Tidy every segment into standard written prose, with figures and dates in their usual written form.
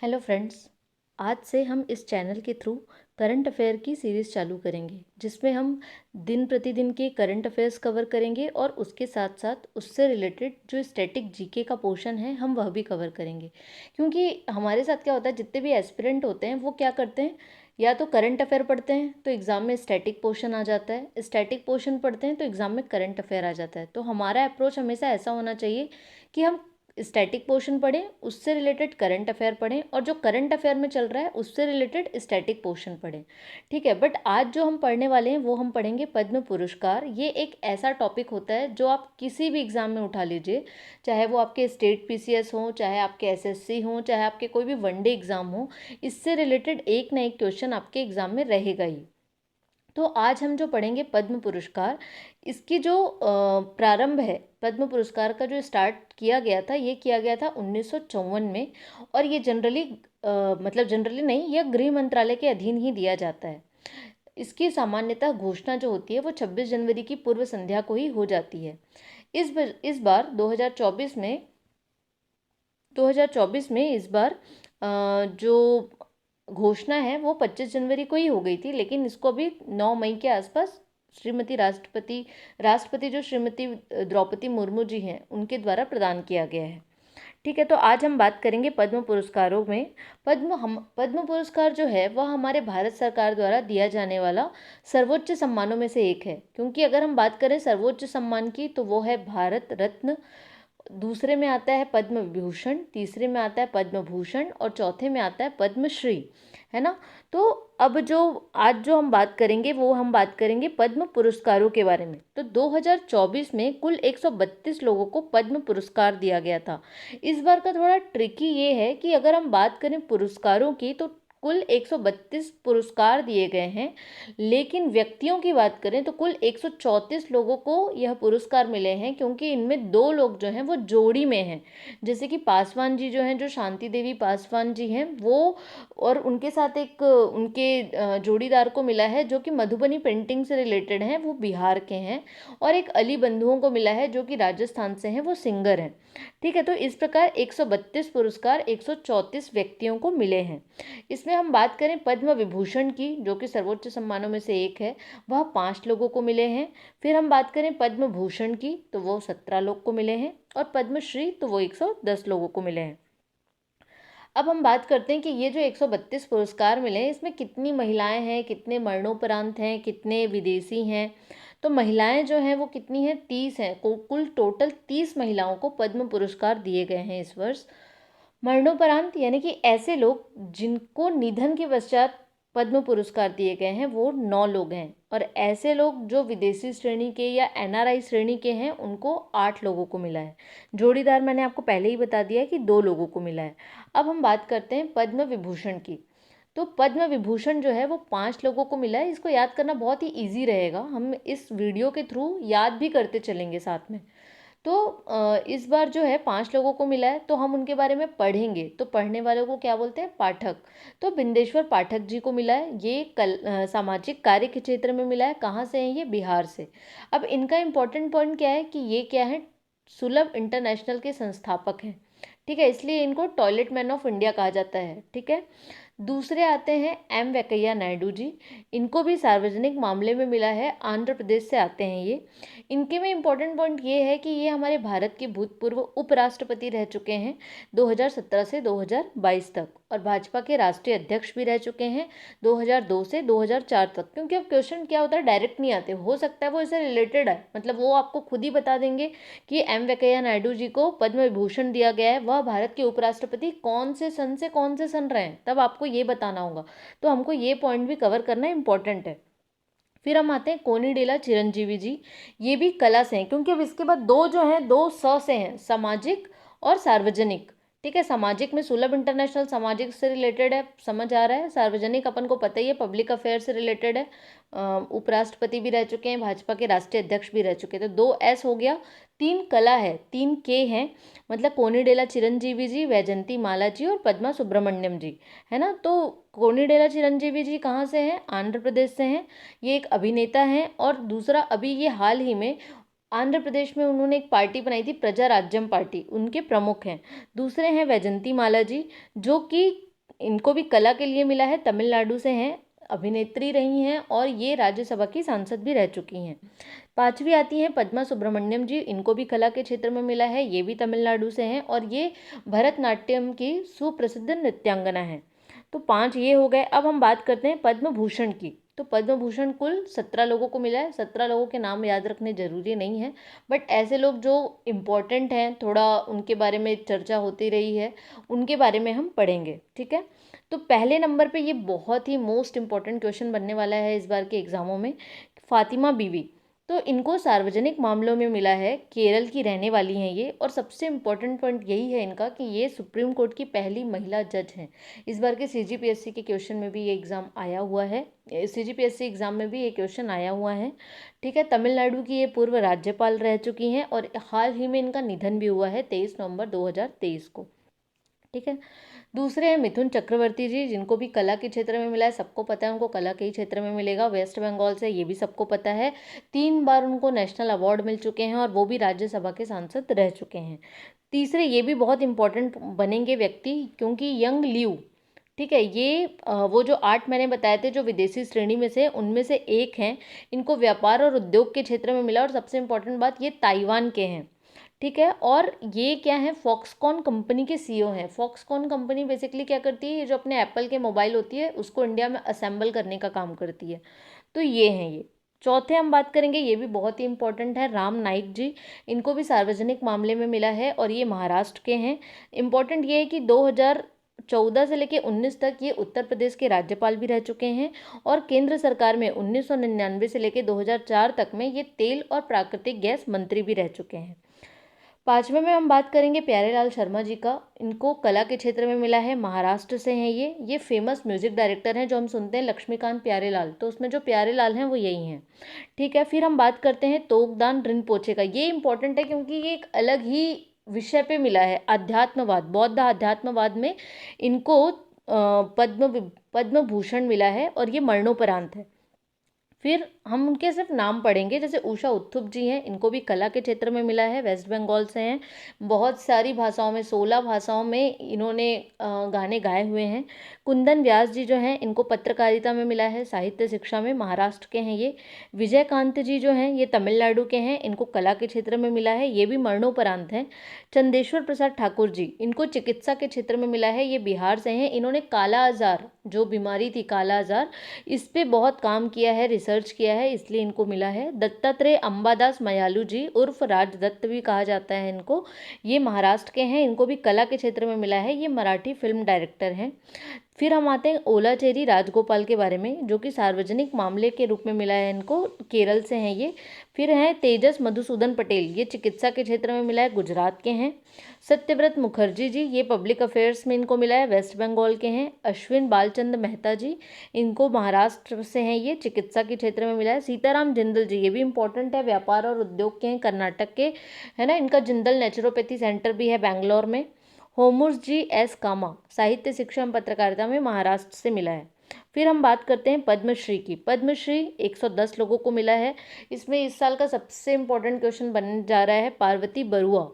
Hello friends. आज से हम इस चैनल के थ्रू करंट अफेयर की सीरीज़ चालू करेंगे, जिसमें हम दिन प्रतिदिन के करंट अफेयर्स कवर करेंगे और उसके साथ साथ उससे रिलेटेड जो स्टैटिक जीके का पोर्शन है हम वह भी कवर करेंगे। क्योंकि हमारे साथ क्या होता है, जितने भी एस्पिरेंट होते हैं वो क्या करते हैं, या तो करंट अफेयर पढ़ते हैं तो एग्ज़ाम में स्टैटिक पोर्शन आ जाता है, स्टैटिक पोर्शन पढ़ते हैं तो एग्ज़ाम में करंट अफेयर आ जाता है। तो हमारा अप्रोच हमेशा ऐसा होना चाहिए कि हम स्टैटिक पोर्शन पढ़ें, उससे रिलेटेड करंट अफेयर पढ़ें, और जो करंट अफेयर में चल रहा है उससे रिलेटेड स्टैटिक पोर्शन पढ़ें। ठीक है, बट आज जो हम पढ़ने वाले हैं वो हम पढ़ेंगे पद्म पुरस्कार। ये एक ऐसा टॉपिक होता है जो आप किसी भी एग्ज़ाम में उठा लीजिए, चाहे वो आपके स्टेट पीसीएस हो, चाहे आपके एसएससी हो, चाहे आपके कोई भी वनडे एग्ज़ाम हो, इससे रिलेटेड एक ना एक क्वेश्चन आपके एग्ज़ाम में रहेगा ही। तो आज हम जो पढ़ेंगे पद्म पुरस्कार, इसकी जो प्रारंभ है, पद्म पुरस्कार का जो स्टार्ट किया गया था, ये किया गया था 1954 में। और ये जनरली मतलब जनरली नहीं, यह गृह मंत्रालय के अधीन ही दिया जाता है। इसकी सामान्यतः घोषणा जो होती है वो 26 जनवरी की पूर्व संध्या को ही हो जाती है। इस बार 2024 में इस बार जो घोषणा है वो 25 जनवरी को ही हो गई थी, लेकिन इसको अभी 9 मई के आसपास श्रीमती राष्ट्रपति जो श्रीमती द्रौपदी मुर्मू जी हैं उनके द्वारा प्रदान किया गया है। ठीक है, तो आज हम बात करेंगे पद्म पुरस्कारों में। पद्म पुरस्कार जो है वह हमारे भारत सरकार द्वारा दिया जाने वाला सर्वोच्च सम्मानों में से एक है। क्योंकि अगर हम बात करें सर्वोच्च सम्मान की तो वो है भारत रत्न, दूसरे में आता है पद्म विभूषण, तीसरे में आता है पद्म भूषण और चौथे में आता है पद्मश्री, है ना। तो अब जो आज जो हम बात करेंगे वो हम बात करेंगे पद्म पुरस्कारों के बारे में। तो 2024 में कुल 132 लोगों को पद्म पुरस्कार दिया गया था। इस बार का थोड़ा ट्रिकी ये है कि अगर हम बात करें पुरस्कारों की तो कुल 132 पुरस्कार दिए गए हैं, लेकिन व्यक्तियों की बात करें तो कुल 134 लोगों को यह पुरस्कार मिले हैं, क्योंकि इनमें 2 लोग जो हैं वो जोड़ी में हैं। जैसे कि पासवान जी जो हैं, जो शांति देवी पासवान जी हैं वो, और उनके साथ एक उनके जोड़ीदार को मिला है जो कि मधुबनी पेंटिंग से रिलेटेड हैं, वो बिहार के हैं। और एक अली बंधुओं को मिला है जो कि राजस्थान से हैं, वो सिंगर हैं। ठीक है, तो इस प्रकार 132 पुरस्कार 134 व्यक्तियों को मिले हैं। इसमें हम बात करें पद्म विभूषण की, जो कि सर्वोच्च सम्मानों में से एक है, वह 5 लोगों को मिले हैं। फिर हम बात करें पद्म भूषण की तो वो 17 लोग को मिले हैं, और पद्मश्री तो वो 110 लोगों को मिले हैं। अब हम बात करते हैं कि ये जो 132 पुरस्कार मिले हैं इसमें कितनी महिलाएं हैं, कितने मरणोपरांत हैं, कितने विदेशी हैं। तो महिलाएं जो हैं वो कितनी हैं, 30 हैं। कुल टोटल 30 महिलाओं को पद्म पुरस्कार दिए गए हैं इस वर्ष। मरणोपरांत यानी कि ऐसे लोग जिनको निधन के पश्चात पद्म पुरस्कार दिए गए हैं वो 9 लोग हैं, और ऐसे लोग जो विदेशी श्रेणी के या एनआरआई श्रेणी के हैं उनको 8 लोगों को मिला है। जोड़ीदार मैंने आपको पहले ही बता दिया है कि 2 लोगों को मिला है। अब हम बात करते हैं पद्म विभूषण की। तो पद्म विभूषण जो है वो 5 लोगों को मिला है। इसको याद करना बहुत ही ईजी रहेगा, हम इस वीडियो के थ्रू याद भी करते चलेंगे साथ में। तो इस बार जो है 5 लोगों को मिला है, तो हम उनके बारे में पढ़ेंगे। तो पढ़ने वालों को क्या बोलते हैं, पाठक। तो बिंदेश्वर पाठक जी को मिला है, ये सामाजिक कार्य के क्षेत्र में मिला है। कहाँ से हैं ये, बिहार से। अब इनका इम्पोर्टेंट पॉइंट क्या है कि ये क्या है, सुलभ इंटरनेशनल के संस्थापक हैं। ठीक है, इसलिए इनको टॉयलेट मैन ऑफ इंडिया कहा जाता है। ठीक है, दूसरे आते हैं एम वेंकैया नायडू जी। इनको भी सार्वजनिक मामले में मिला है, आंध्र प्रदेश से आते हैं ये। इनके में इम्पोर्टेंट पॉइंट ये है कि ये हमारे भारत के भूतपूर्व उपराष्ट्रपति रह चुके हैं 2017 से 2022 तक, और भाजपा के राष्ट्रीय अध्यक्ष भी रह चुके हैं 2002 से 2004 तक। क्योंकि अब क्वेश्चन क्या होता है, डायरेक्ट नहीं आते, हो सकता है वो इससे रिलेटेड है, मतलब वो आपको खुद ही बता देंगे कि एम वेंकैया नायडू जी को पद्म विभूषण दिया गया है, वह भारत के उपराष्ट्रपति कौन से सन रहे हैं, तब आपको ये बताना होगा। तो हमको ये पॉइंट भी कवर करना इंपॉर्टेंट है। फिर हम आते हैं कोनिडेला चिरंजीवी जी। ये भी कला से हैं, क्योंकि अब इसके बाद 2 जो हैं 2 से हैं, सामाजिक और सार्वजनिक। ठीक है, सामाजिक में सुलभ इंटरनेशनल सामाजिक से रिलेटेड है, समझ आ रहा है। सार्वजनिक अपन को पता ही है, पब्लिक अफेयर से रिलेटेड है। उपराष्ट्रपति भी रह चुके हैं, भाजपा के राष्ट्रीय अध्यक्ष भी रह चुके हैं। तो 2 एस हो गया, 3 कला है, 3 के हैं, मतलब कोनिडेला चिरंजीवी जी, वैजंती माला जी और पद्मा सुब्रमण्यम जी, है ना। तो कोनिडेला चिरंजीवी जी कहाँ से हैं, आंध्र प्रदेश से हैं। ये एक अभिनेता हैं, और दूसरा अभी ये हाल ही में आंध्र प्रदेश में उन्होंने एक पार्टी बनाई थी, प्रजा राज्यम पार्टी, उनके प्रमुख हैं। दूसरे हैं वैजंती माला जी, जो कि इनको भी कला के लिए मिला है, तमिलनाडु से हैं, अभिनेत्री रही हैं और ये राज्यसभा की सांसद भी रह चुकी हैं। पांचवी आती हैं पद्मा सुब्रमण्यम जी, इनको भी कला के क्षेत्र में मिला है, ये भी तमिलनाडु से हैं और ये भरतनाट्यम की सुप्रसिद्ध नृत्यांगना है। तो 5 ये हो गए। अब हम बात करते हैं पद्म भूषण की। तो पद्म भूषण कुल 17 लोगों को मिला है। 17 लोगों के नाम याद रखने जरूरी नहीं है, बट ऐसे लोग जो इम्पोर्टेंट हैं, थोड़ा उनके बारे में चर्चा होती रही है, उनके बारे में हम पढ़ेंगे, ठीक है। तो पहले नंबर पे ये बहुत ही मोस्ट इम्पॉर्टेंट क्वेश्चन बनने वाला है इस बार के एग्जामों में, फातिमा बीवी। तो इनको सार्वजनिक मामलों में मिला है, केरल की रहने वाली हैं ये, और सबसे इम्पोर्टेंट पॉइंट यही है इनका कि ये सुप्रीम कोर्ट की पहली महिला जज हैं। इस बार के सीजीपीएससी के क्वेश्चन में भी ये एग्ज़ाम आया हुआ है, सीजीपीएससी एग्ज़ाम में भी ये क्वेश्चन आया हुआ है, ठीक है। तमिलनाडु की ये पूर्व राज्यपाल रह चुकी हैं और हाल ही में इनका निधन भी हुआ है 23 नवंबर 2023 को, ठीक है। दूसरे हैं मिथुन चक्रवर्ती जी, जिनको भी कला के क्षेत्र में मिला है, सबको पता है उनको कला के ही क्षेत्र में मिलेगा, वेस्ट बंगाल से, ये भी सबको पता है। 3 बार उनको नेशनल अवार्ड मिल चुके हैं और वो भी राज्यसभा के सांसद रह चुके हैं। तीसरे ये भी बहुत इंपॉर्टेंट बनेंगे व्यक्ति, क्योंकि यंग लियू, ठीक है, ये वो जो 8 मैंने बताए थे जो विदेशी श्रेणी में से, उनमें से एक हैं। इनको व्यापार और उद्योग के क्षेत्र में मिला और सबसे इम्पोर्टेंट बात, ये ताइवान के हैं, ठीक है। और ये क्या है, फॉक्सकॉन कंपनी के सीईओ हैं। फॉक्सकॉन कंपनी बेसिकली क्या करती है, ये जो अपने एप्पल के मोबाइल होती है उसको इंडिया में असेंबल करने का काम करती है। तो ये हैं ये। चौथे हम बात करेंगे, ये भी बहुत ही इंपॉर्टेंट है, राम नाईक जी। इनको भी सार्वजनिक मामले में मिला है और ये महाराष्ट्र के हैं। इम्पॉर्टेंट ये है कि 2014 से लेकर 19 तक ये उत्तर प्रदेश के राज्यपाल भी रह चुके हैं और केंद्र सरकार में 1999 से लेकर 2004 तक में ये तेल और प्राकृतिक गैस मंत्री भी रह चुके हैं। पांचवें में हम बात करेंगे प्यारेलाल शर्मा जी का। इनको कला के क्षेत्र में मिला है, महाराष्ट्र से हैं ये फेमस म्यूजिक डायरेक्टर हैं, जो हम सुनते हैं लक्ष्मीकांत प्यारेलाल, तो उसमें जो प्यारेलाल हैं वो यही हैं, ठीक है। फिर हम बात करते हैं तोगदान रिनपोचे का। ये इंपॉर्टेंट है क्योंकि ये एक अलग ही विषय पे मिला है, अध्यात्मवाद, बौद्ध अध्यात्मवाद में इनको पद्म भूषण मिला है और ये मरणोपरांत है। फिर हम उनके सिर्फ नाम पढ़ेंगे, जैसे उषा उत्थुप जी हैं, इनको भी कला के क्षेत्र में मिला है, वेस्ट बंगाल से हैं, बहुत सारी भाषाओं में, 16 भाषाओं में इन्होंने गाने गाए हुए हैं। कुंदन व्यास जी जो हैं, इनको पत्रकारिता में मिला है, साहित्य शिक्षा में, महाराष्ट्र के हैं ये। विजयकांत जी जो हैं, ये तमिलनाडु के हैं, इनको कला के क्षेत्र में मिला है, ये भी मरणोपरांत हैं। चंदेश्वर प्रसाद ठाकुर जी, इनको चिकित्सा के क्षेत्र में मिला है, ये बिहार से हैं। इन्होंने काला आजार, जो बीमारी थी काला आजार, इस पे बहुत काम किया है, रिसर्च किया है, इसलिए इनको मिला है। दत्तात्रेय अंबादास मयालू जी, उर्फ राजदत्त भी कहा जाता है इनको, ये महाराष्ट्र के हैं, इनको भी कला के क्षेत्र में मिला है, ये मराठी फिल्म डायरेक्टर हैं। फिर हम आते हैं ओलाचेरी राजगोपाल के बारे में, जो कि सार्वजनिक मामले के रूप में मिला है इनको, केरल से हैं ये। फिर हैं तेजस मधुसूदन पटेल, ये चिकित्सा के क्षेत्र में मिला है, गुजरात के हैं। सत्यव्रत मुखर्जी जी, ये पब्लिक अफेयर्स में इनको मिला है, वेस्ट बंगाल के हैं। अश्विन बालचंद्र मेहता जी, इनको महाराष्ट्र से हैं, ये चिकित्सा के क्षेत्र में मिला है। सीताराम जिंदल जी, ये भी इंपॉर्टेंट है, व्यापार और उद्योग के हैं, कर्नाटक के, है ना, इनका जिंदल नेचुरोपैथी सेंटर भी है बैंगलोर में। होमुस जी एस कामा, साहित्य शिक्षा एवं पत्रकारिता में महाराष्ट्र से मिला है। फिर हम बात करते हैं पद्मश्री की। पद्मश्री 110 लोगों को मिला है। इसमें इस साल का सबसे इम्पोर्टेंट क्वेश्चन बनने जा रहा है पार्वती बरुआ,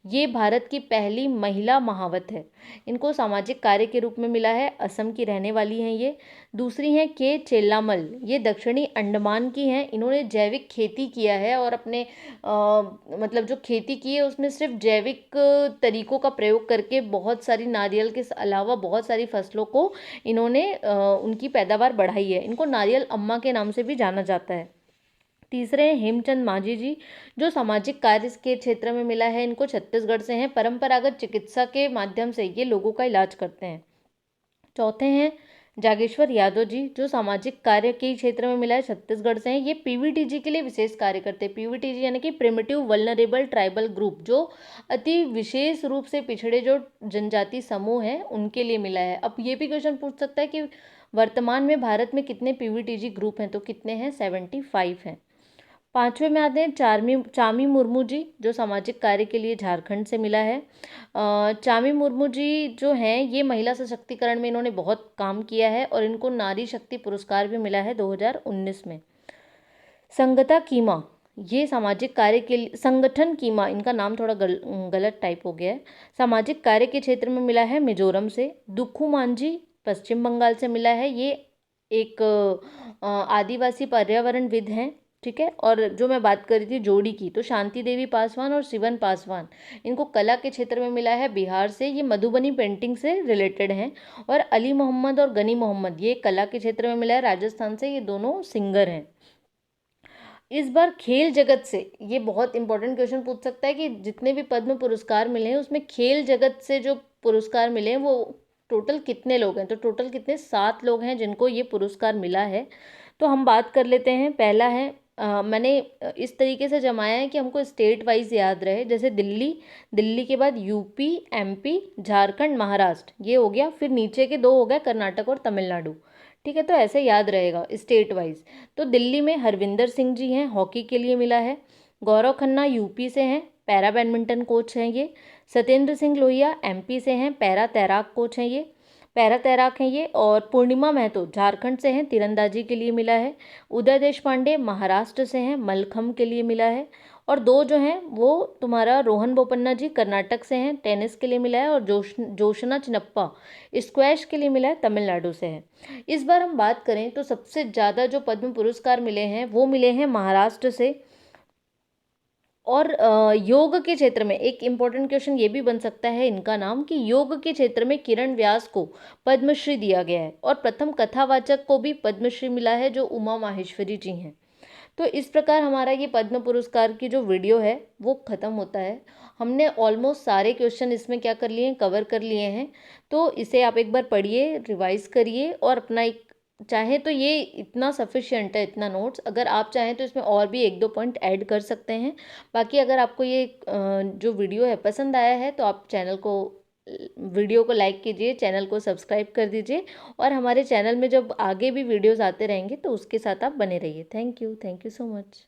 ये भारत की पहली महिला महावत है, इनको सामाजिक कार्य के रूप में मिला है, असम की रहने वाली हैं ये। दूसरी हैं के चेल्लामल, ये दक्षिणी अंडमान की हैं, इन्होंने जैविक खेती किया है और अपने मतलब जो खेती की है उसमें सिर्फ जैविक तरीकों का प्रयोग करके बहुत सारी नारियल के अलावा बहुत सारी फसलों को इन्होंने उनकी पैदावार बढ़ाई है। इनको नारियल अम्मा के नाम से भी जाना जाता है। तीसरे हैं हेमचंद मांझी जी, जो सामाजिक कार्य के क्षेत्र में मिला है, इनको छत्तीसगढ़ से हैं, परंपरागत चिकित्सा के माध्यम से ये लोगों का इलाज करते हैं। चौथे हैं जागेश्वर यादव जी, जो सामाजिक कार्य के क्षेत्र में मिला है, छत्तीसगढ़ से हैं, ये पीवीटीजी के लिए विशेष कार्य करते हैं। पीवीटीजी यानी कि प्रिमिटिव वल्नरेबल ट्राइबल ग्रुप, जो अति विशेष रूप से पिछड़े जो जनजाति समूह हैं उनके लिए मिला है। अब ये भी क्वेश्चन पूछ सकता है कि वर्तमान में भारत में कितने पीवीटीजी ग्रुप हैं, तो कितने हैं, 75 हैं। पांचवें में आते हैं चामी मुर्मू जी, जो सामाजिक कार्य के लिए झारखंड से मिला है। चामी मुर्मू जी जो हैं, ये महिला सशक्तिकरण में इन्होंने बहुत काम किया है और इनको नारी शक्ति पुरस्कार भी मिला है 2019 में। संगता कीमा, ये सामाजिक कार्य के लिए, संगठन कीमा, इनका नाम थोड़ा गलत टाइप हो गया है, सामाजिक कार्य के क्षेत्र में मिला है, मिजोरम से। दुखू मांझी, पश्चिम बंगाल से मिला है। ये एक आदिवासी पर्यावरणविद हैं, ठीक है। और जो मैं बात कर रही थी जोड़ी की, तो शांति देवी पासवान और शिवन पासवान, इनको कला के क्षेत्र में मिला है बिहार से। ये मधुबनी पेंटिंग से रिलेटेड हैं। और अली मोहम्मद और गनी मोहम्मद, ये कला के क्षेत्र में मिला है राजस्थान से। ये दोनों सिंगर हैं। इस बार खेल जगत से, ये बहुत इंपॉर्टेंट क्वेश्चन पूछ सकता है कि जितने भी पद्म पुरस्कार मिले हैं उसमें खेल जगत से जो पुरस्कार मिले हैं वो टोटल कितने लोग हैं। तो टोटल कितने, 7 लोग हैं जिनको ये पुरस्कार मिला है। तो हम बात कर लेते हैं। पहला है, मैंने इस तरीके से जमाया है कि हमको स्टेट वाइज याद रहे। जैसे दिल्ली, दिल्ली के बाद यूपी, एमपी, झारखंड, महाराष्ट्र, ये हो गया। फिर नीचे के 2 हो गए कर्नाटक और तमिलनाडु, ठीक है। तो ऐसे याद रहेगा स्टेट वाइज। तो दिल्ली में हरविंदर सिंह जी हैं, हॉकी के लिए मिला है। गौरव खन्ना यूपी से हैं, पैरा बैडमिंटन कोच हैं ये। सत्येंद्र सिंह लोहिया एमपी से हैं, पैरा तैराक कोच हैं ये, पैरा तैराक हैं ये। और पूर्णिमा महतो झारखंड से हैं, तीरंदाजी के लिए मिला है। उदय देश पांडे महाराष्ट्र से हैं, मलखम्ब के लिए मिला है। और 2 जो हैं वो तुम्हारा रोहन बोपन्ना जी कर्नाटक से हैं, टेनिस के लिए मिला है। और जोशना चिनप्पा स्क्वैश के लिए मिला है, तमिलनाडु से है। इस बार हम बात करें तो सबसे ज़्यादा जो पद्म पुरस्कार मिले हैं वो मिले हैं महाराष्ट्र से। और योग के क्षेत्र में एक इम्पॉर्टेंट क्वेश्चन ये भी बन सकता है इनका नाम, कि योग के क्षेत्र में किरण व्यास को पद्मश्री दिया गया है। और प्रथम कथावाचक को भी पद्मश्री मिला है, जो उमा माहेश्वरी जी हैं। तो इस प्रकार हमारा ये पद्म पुरस्कार की जो वीडियो है वो ख़त्म होता है। हमने ऑलमोस्ट सारे क्वेश्चन इसमें क्या कर लिए हैं, कवर कर लिए हैं। तो इसे आप एक बार पढ़िए, रिवाइज करिए और अपना एक, चाहे तो ये इतना सफिशिएंट है, इतना नोट्स। अगर आप चाहें तो इसमें और भी 1-2 पॉइंट ऐड कर सकते हैं। बाकी अगर आपको ये जो वीडियो है पसंद आया है तो आप वीडियो को लाइक कीजिए, चैनल को सब्सक्राइब कर दीजिए। और हमारे चैनल में जब आगे भी वीडियोस आते रहेंगे तो उसके साथ आप बने रहिए। Thank you so much.